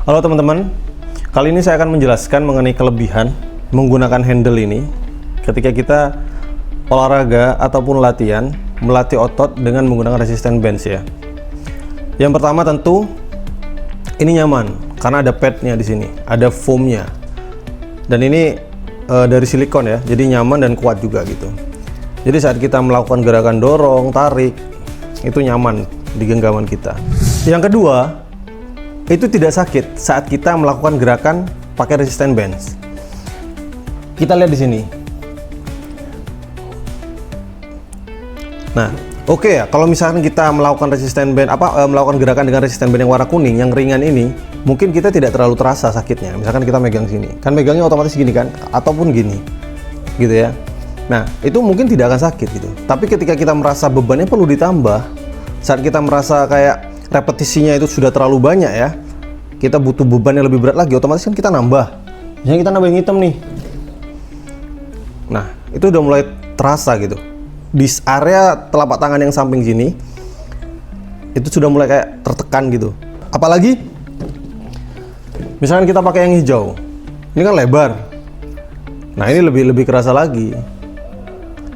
Halo teman-teman, kali ini saya akan menjelaskan mengenai kelebihan menggunakan handle ini ketika kita olahraga ataupun latihan melatih otot dengan menggunakan resistance bands ya. Yang pertama tentu ini nyaman karena ada padnya di sini, ada foamnya, dan ini dari silikon ya, jadi nyaman dan kuat juga gitu. Jadi saat kita melakukan gerakan dorong, tarik, itu nyaman di genggaman kita. Yang kedua, itu tidak sakit saat kita melakukan gerakan pakai resistance bands. Kita lihat di sini. Nah, oke ya, kalau misalkan kita melakukan resistance band melakukan gerakan dengan resistance band yang warna kuning yang ringan ini, mungkin kita tidak terlalu terasa sakitnya. Misalkan kita megang sini, kan megangnya otomatis gini kan, ataupun gini, gitu ya. Nah, itu mungkin tidak akan sakit gitu. Tapi ketika kita merasa bebannya perlu ditambah, saat kita merasa kayak repetisinya itu sudah terlalu banyak ya, kita butuh beban yang lebih berat lagi, otomatis kan kita nambah. Misalnya kita nambah yang hitam nih. Nah, itu udah mulai terasa gitu. Di area telapak tangan yang samping sini, itu sudah mulai kayak tertekan gitu. Apalagi, misalkan kita pakai yang hijau, ini kan lebar. Nah, ini lebih kerasa lagi.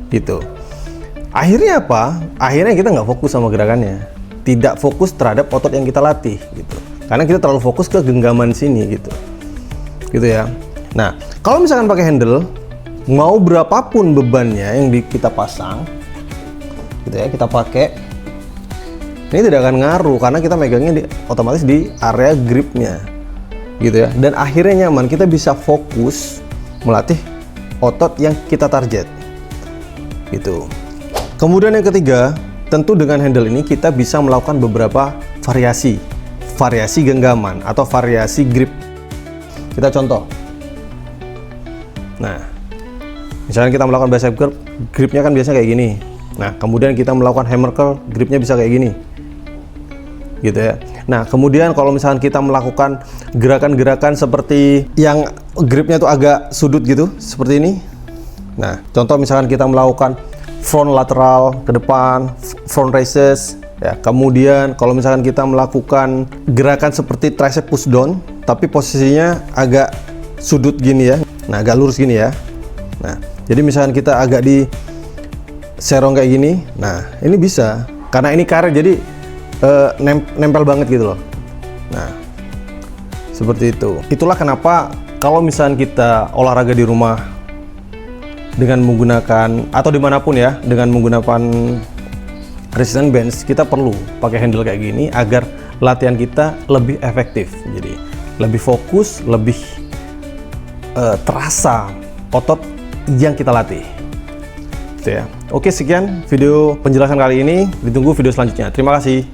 Gitu. Akhirnya apa? Akhirnya kita nggak fokus sama gerakannya. Tidak fokus terhadap otot yang kita latih gitu, karena kita terlalu fokus ke genggaman sini gitu ya. Nah, kalau misalkan pakai handle, mau berapapun bebannya yang kita pasang gitu ya, kita pakai, ini tidak akan ngaruh karena kita megangnya otomatis di area gripnya gitu ya, dan akhirnya nyaman. Kita bisa fokus melatih otot yang kita target gitu. Kemudian yang ketiga, tentu dengan handle ini kita bisa melakukan beberapa variasi genggaman atau variasi grip. Kita contoh. Nah, misalnya kita melakukan bicep curl, gripnya kan biasanya kayak gini. Nah, kemudian kita melakukan hammer curl, gripnya bisa kayak gini. Gitu ya. Nah, kemudian kalau misalkan kita melakukan gerakan-gerakan seperti yang gripnya tuh agak sudut gitu, seperti ini. Nah, contoh misalkan kita melakukan front lateral ke depan, front raises ya. Kemudian kalau misalkan kita melakukan gerakan seperti tricep push down tapi posisinya agak sudut gini ya. Nah, agak lurus gini ya. Nah, jadi misalkan kita agak di serong kayak gini. Nah, ini bisa karena ini karet, jadi nempel banget gitu loh. Nah, seperti itu. Itulah kenapa kalau misalkan kita olahraga di rumah dengan menggunakan atau dimanapun ya, dengan menggunakan resistance bands, kita perlu pakai handle kayak gini agar latihan kita lebih efektif. Jadi lebih fokus, lebih terasa otot yang kita latih gitu ya. Oke, sekian video penjelasan kali ini, ditunggu video selanjutnya. Terima kasih.